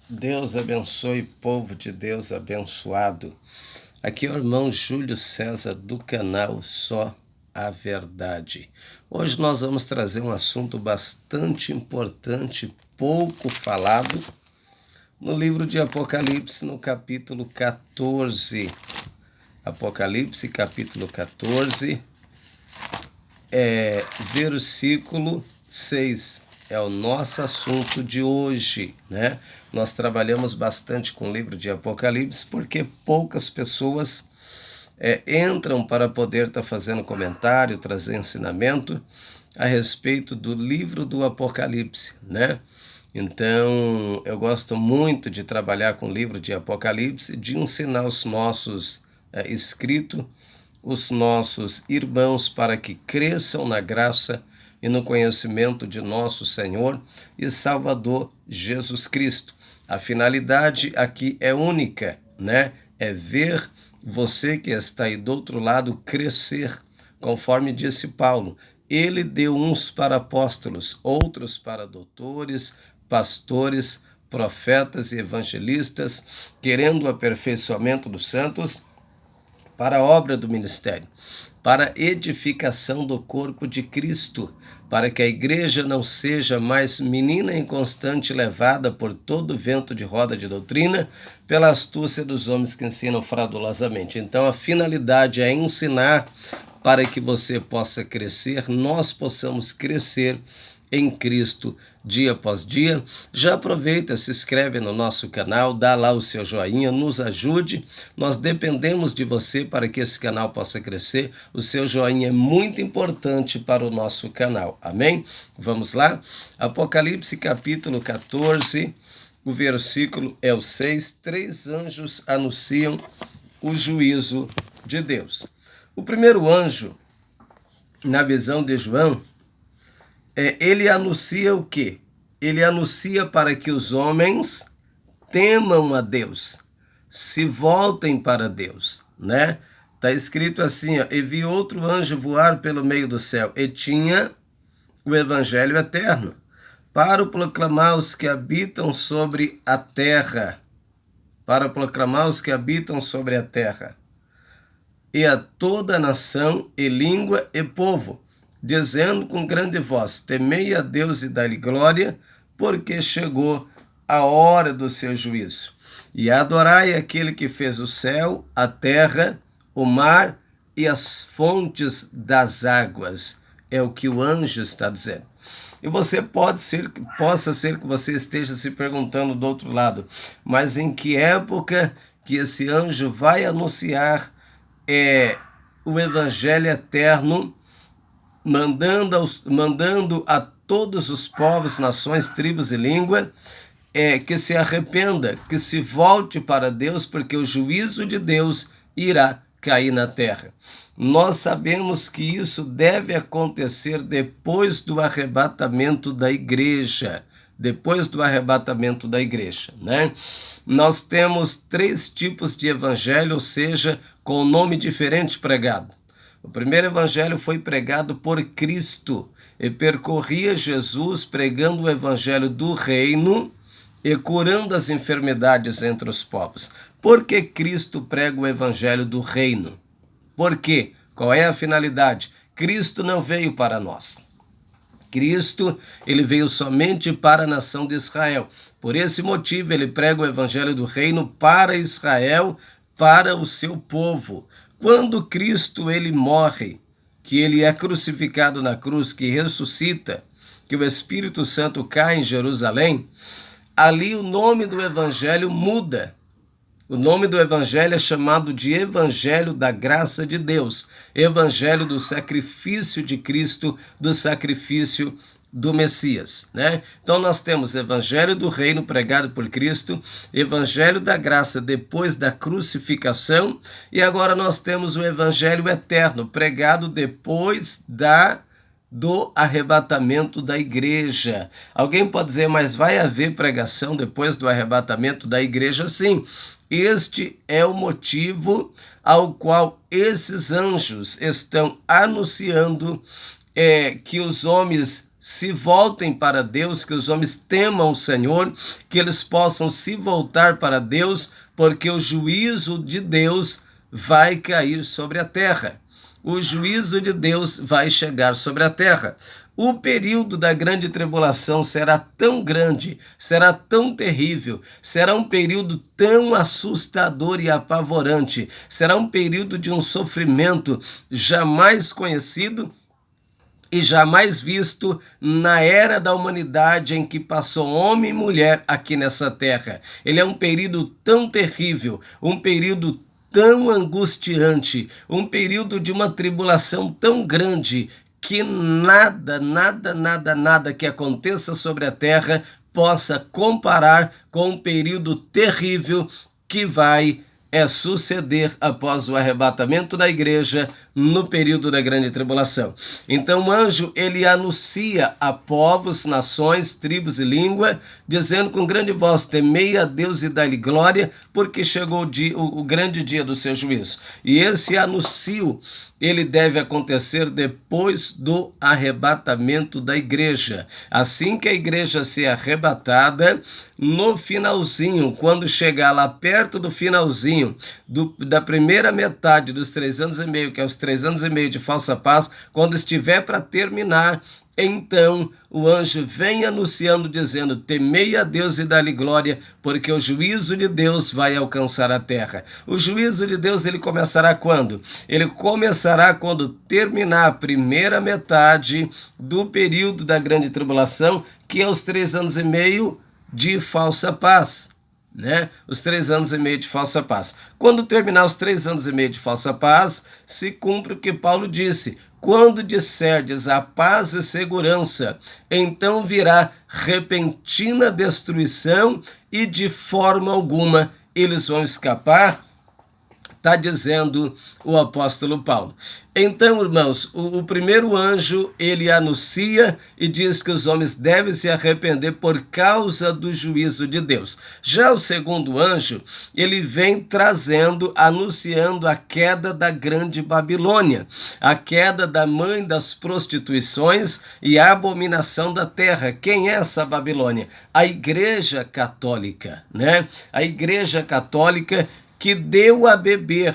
Deus abençoe, povo de Deus abençoado. Aqui é o irmão Júlio César do canal Só a Verdade. Hoje nós vamos trazer um assunto bastante importante, pouco falado, no livro de Apocalipse, no capítulo 14. Apocalipse, capítulo 14, versículo 6. É o nosso assunto de hoje, né? Nós trabalhamos bastante com o livro de Apocalipse porque poucas pessoas entram para poder estar fazendo comentário, trazer ensinamento a respeito do livro do Apocalipse, né? Então, eu gosto muito de trabalhar com o livro de Apocalipse, de ensinar os nossos inscritos, os nossos irmãos, para que cresçam na graça e no conhecimento de nosso Senhor e Salvador Jesus Cristo. A finalidade aqui é única, né? É ver você que está aí do outro lado crescer, conforme disse Paulo. Ele deu uns para apóstolos, outros para doutores, pastores, profetas e evangelistas, querendo o aperfeiçoamento dos santos para a obra do ministério, para a edificação do corpo de Cristo, para que a igreja não seja mais menina inconstante levada por todo vento de roda de doutrina, pela astúcia dos homens que ensinam fraudulosamente. Então a finalidade é ensinar para que você possa crescer, nós possamos crescer em Cristo dia após dia. Já aproveita, se inscreve no nosso canal, dá lá o seu joinha, nos ajude. Nós dependemos de você para que esse canal possa crescer. O seu joinha é muito importante para o nosso canal. Amém? Vamos lá? Apocalipse capítulo 14, o versículo é o 6. 3 anjos anunciam o juízo de Deus. O primeiro anjo, na visão de João, ele anuncia o quê? Ele anuncia para que os homens temam a Deus, se voltem para Deus, né? Está escrito assim, ó, e vi outro anjo voar pelo meio do céu, e tinha o evangelho eterno, para proclamar os que habitam sobre a terra, para proclamar os que habitam sobre a terra, e a toda nação, e língua, e povo, dizendo com grande voz, temei a Deus e dai-lhe glória, porque chegou a hora do seu juízo. E adorai aquele que fez o céu, a terra, o mar e as fontes das águas. É o que o anjo está dizendo. E você possa ser que você esteja se perguntando do outro lado, mas em que época que esse anjo vai anunciar o evangelho eterno, mandando a todos os povos, nações, tribos e língua, que se arrependa, que se volte para Deus, porque o juízo de Deus irá cair na terra. Nós sabemos que isso deve acontecer depois do arrebatamento da igreja. Depois do arrebatamento da igreja, né? Nós temos 3 tipos de evangelho, ou seja, com nome diferente pregado. O primeiro evangelho foi pregado por Cristo e percorria Jesus pregando o evangelho do reino e curando as enfermidades entre os povos. Por que Cristo prega o evangelho do reino? Por quê? Qual é a finalidade? Cristo não veio para nós. Cristo, ele veio somente para a nação de Israel. Por esse motivo, ele prega o evangelho do reino para Israel, para o seu povo. Quando Cristo ele morre, que ele é crucificado na cruz, que ressuscita, que o Espírito Santo cai em Jerusalém, ali o nome do evangelho muda. O nome do evangelho é chamado de Evangelho da Graça de Deus, Evangelho do sacrifício de Cristo, do sacrifício do Messias, né? Então nós temos Evangelho do Reino pregado por Cristo, Evangelho da Graça depois da crucificação, e agora nós temos o Evangelho eterno pregado depois do arrebatamento da igreja. Alguém pode dizer, mas vai haver pregação depois do arrebatamento da igreja? Sim. Este é o motivo ao qual esses anjos estão anunciando que os homens se voltem para Deus, que os homens temam o Senhor, que eles possam se voltar para Deus, porque o juízo de Deus vai cair sobre a terra. O juízo de Deus vai chegar sobre a terra. O período da grande tribulação será tão grande, será tão terrível, será um período tão assustador e apavorante, será um período de um sofrimento jamais conhecido e jamais visto na era da humanidade em que passou homem e mulher aqui nessa terra. Ele é um período tão terrível, um período tão angustiante, um período de uma tribulação tão grande que nada que aconteça sobre a terra possa comparar com um período terrível que vai suceder após o arrebatamento da igreja no período da grande tribulação. Então o anjo, ele anuncia a povos, nações, tribos e língua, dizendo com grande voz: temei a Deus e dai-lhe glória, porque chegou o grande dia do seu juízo. E esse anúncio, ele deve acontecer depois do arrebatamento da igreja. Assim que a igreja ser arrebatada, no finalzinho, quando chegar lá perto do finalzinho da primeira metade dos 3 anos e meio, que é os 3 anos e meio de falsa paz, quando estiver para terminar, então o anjo vem anunciando, dizendo: temei a Deus e dá-lhe glória, porque o juízo de Deus vai alcançar a terra. O juízo de Deus, ele começará quando? Ele começará quando terminar a primeira metade do período da grande tribulação, que é os 3 anos e meio de falsa paz. Os 3 anos e meio de falsa paz. Quando terminar os 3 anos e meio de falsa paz, se cumpre o que Paulo disse: quando disserdes a paz e segurança, então virá repentina destruição e de forma alguma eles vão escapar. Está dizendo o apóstolo Paulo. Então, irmãos, o primeiro anjo, ele anuncia e diz que os homens devem se arrepender por causa do juízo de Deus. Já o segundo anjo, ele vem trazendo, anunciando a queda da grande Babilônia, a queda da mãe das prostituições e a abominação da terra. Quem é essa Babilônia? A Igreja Católica, A Igreja Católica, que deu a beber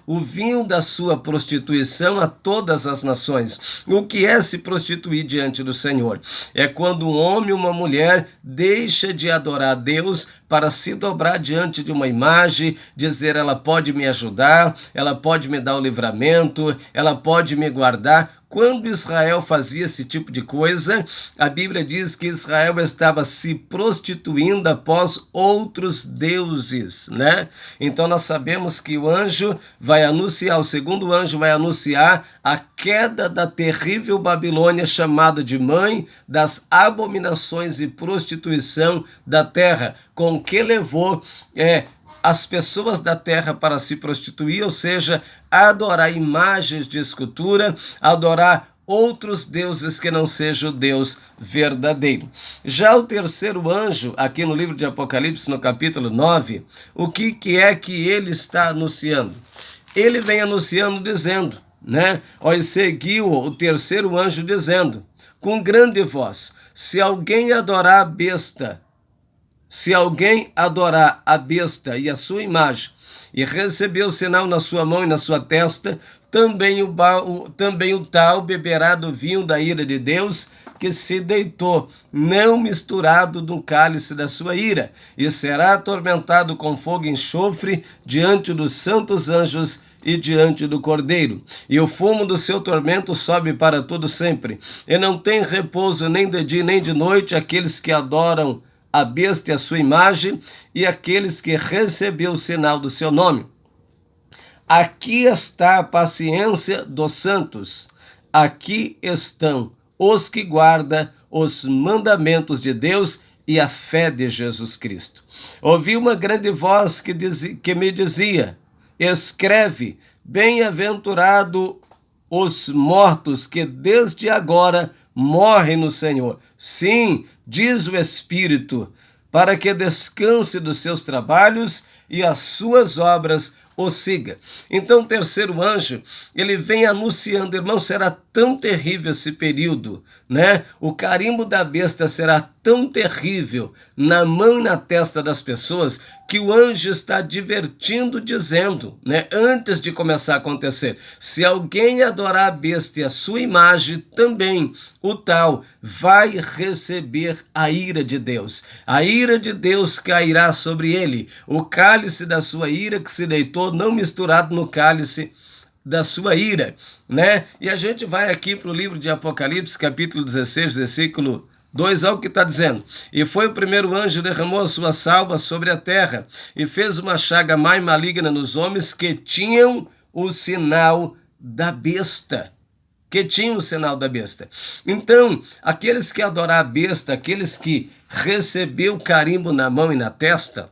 o vinho da sua prostituição a todas as nações. O que é se prostituir diante do Senhor? É quando um homem e uma mulher deixa de adorar a Deus para se dobrar diante de uma imagem, dizer: ela pode me ajudar, ela pode me dar o livramento, ela pode me guardar. Quando Israel fazia esse tipo de coisa, a Bíblia diz que Israel estava se prostituindo após outros deuses, Então nós sabemos que o anjo vai anunciar, o segundo anjo vai anunciar a queda da terrível Babilônia, chamada de mãe das abominações e prostituição da terra, com que levou as pessoas da terra para se prostituir, ou seja, adorar imagens de escultura, adorar outros deuses que não seja o Deus verdadeiro. Já o terceiro anjo, aqui no livro de Apocalipse, no capítulo 9, o que é que ele está anunciando? Ele vem anunciando dizendo, Olha, seguiu o terceiro anjo dizendo, com grande voz: se alguém adorar a besta, se alguém adorar a besta e a sua imagem, e receber o sinal na sua mão e na sua testa, também o tal beberá do vinho da ira de Deus, que se deitou, não misturado no cálice da sua ira, e será atormentado com fogo e enxofre diante dos santos anjos e diante do Cordeiro. E o fumo do seu tormento sobe para todo sempre, e não tem repouso nem de dia nem de noite aqueles que adoram a besta e a sua imagem, e aqueles que receberam o sinal do seu nome. Aqui está a paciência dos santos, aqui estão os que guardam os mandamentos de Deus e a fé de Jesus Cristo. Ouvi uma grande voz que me dizia: escreve, bem-aventurado os mortos que desde agora morrem no Senhor. Sim, diz o Espírito, para que descanse dos seus trabalhos e as suas obras o siga. Então o terceiro anjo, ele vem anunciando, irmão, será tão terrível esse período, né? O carimbo da besta será tão terrível na mão e na testa das pessoas que o anjo está advertindo, dizendo, né, antes de começar a acontecer, se alguém adorar a besta e a sua imagem, também o tal vai receber a ira de Deus. A ira de Deus cairá sobre ele, o cálice da sua ira que se deitou, não misturado no cálice da sua ira, né? E a gente vai aqui para o livro de Apocalipse, capítulo 16, versículo 2, olha o que está dizendo. E foi o primeiro anjo, derramou a sua salva sobre a terra, e fez uma chaga má e maligna nos homens que tinham o sinal da besta. Que tinham o sinal da besta. Então, aqueles que adorar a besta, aqueles que receber o carimbo na mão e na testa,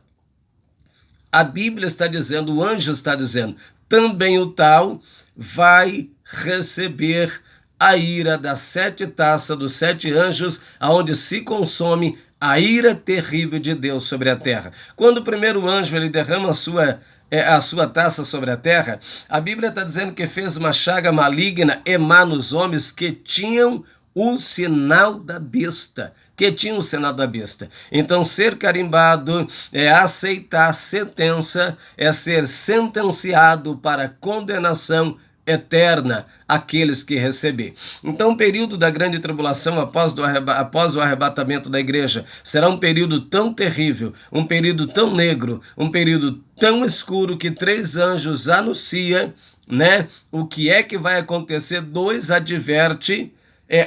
a Bíblia está dizendo, o anjo está dizendo, também o tal vai receber a ira das 7 taças dos 7 anjos, aonde se consome a ira terrível de Deus sobre a terra. Quando o primeiro anjo ele derrama a sua taça sobre a terra, a Bíblia está dizendo que fez uma chaga maligna e má nos homens que tinham o sinal da besta. Que tinham o sinal da besta. Então, ser carimbado é aceitar sentença, é ser sentenciado para condenação eterna aqueles que receber. Então o período da grande tribulação após o arrebatamento da igreja será um período tão terrível, um período tão negro, um período tão escuro que 3 anjos anunciam, né, o que é que vai acontecer. 2 adverte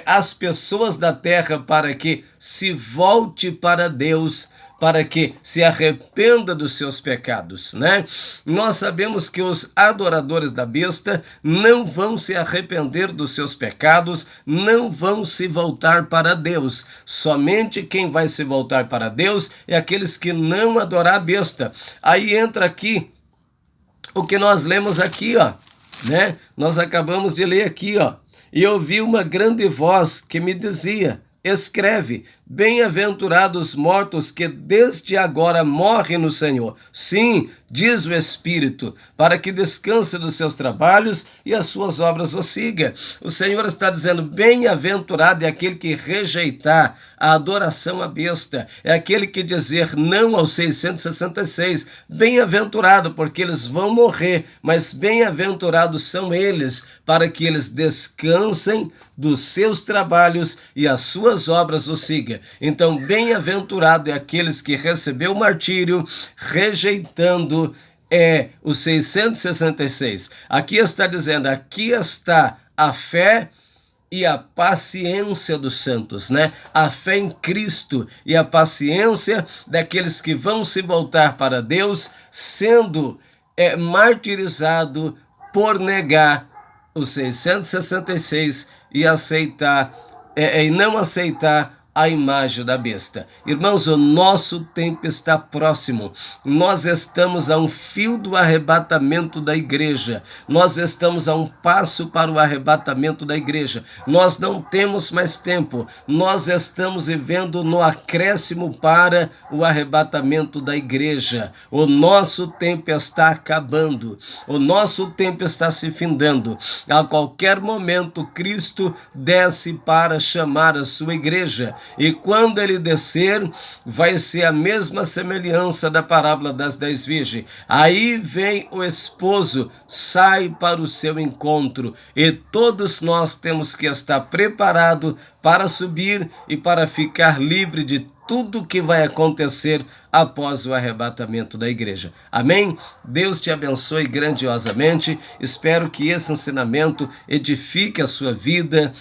as pessoas da terra para que se volte para Deus, para que se arrependa dos seus pecados, né? Nós sabemos que os adoradores da besta não vão se arrepender dos seus pecados, não vão se voltar para Deus. Somente quem vai se voltar para Deus é aqueles que não adorar a besta. Aí entra aqui o que nós lemos aqui, ó, né? Nós acabamos de ler aqui, ó. E ouvi uma grande voz que me dizia, escreve, bem-aventurados mortos que desde agora morrem no Senhor. Sim, diz o Espírito, para que descanse dos seus trabalhos e as suas obras o siga. O Senhor está dizendo, bem-aventurado é aquele que rejeitar a adoração à besta, é aquele que dizer não aos 666. Bem-aventurado, porque eles vão morrer, mas bem-aventurados são eles, para que eles descansem dos seus trabalhos e as suas obras o siga. Então, bem-aventurado é aqueles que recebeu o martírio, rejeitando os 666. Aqui está dizendo, aqui está a fé e a paciência dos santos, né? A fé em Cristo e a paciência daqueles que vão se voltar para Deus, sendo martirizado por negar os 666 e aceitar e não aceitar a imagem da besta. Irmãos, o nosso tempo está próximo. Nós estamos a um fio do arrebatamento da igreja. Nós estamos a um passo para o arrebatamento da igreja. Nós não temos mais tempo. Nós estamos vivendo no acréscimo para o arrebatamento da igreja. O nosso tempo está acabando. O nosso tempo está se findando. A qualquer momento, Cristo desce para chamar a sua igreja. E quando ele descer, vai ser a mesma semelhança da parábola das 10 virgens. Aí vem o esposo, sai para o seu encontro. E todos nós temos que estar preparados para subir e para ficar livre de tudo que vai acontecer após o arrebatamento da igreja. Amém? Deus te abençoe grandiosamente. Espero que esse ensinamento edifique a sua vida,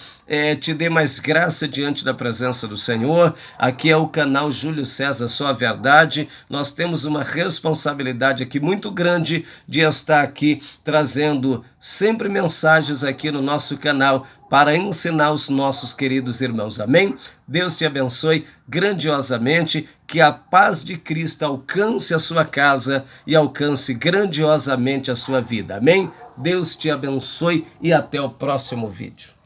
te dê mais graça diante da presença do Senhor. Aqui é o canal Júlio César, só a verdade. Nós temos uma responsabilidade aqui muito grande de estar aqui trazendo sempre mensagens aqui no nosso canal para ensinar os nossos queridos irmãos. Amém? Deus te abençoe grandiosamente, que a paz de Cristo alcance a sua casa e alcance grandiosamente a sua vida. Amém? Deus te abençoe e até o próximo vídeo.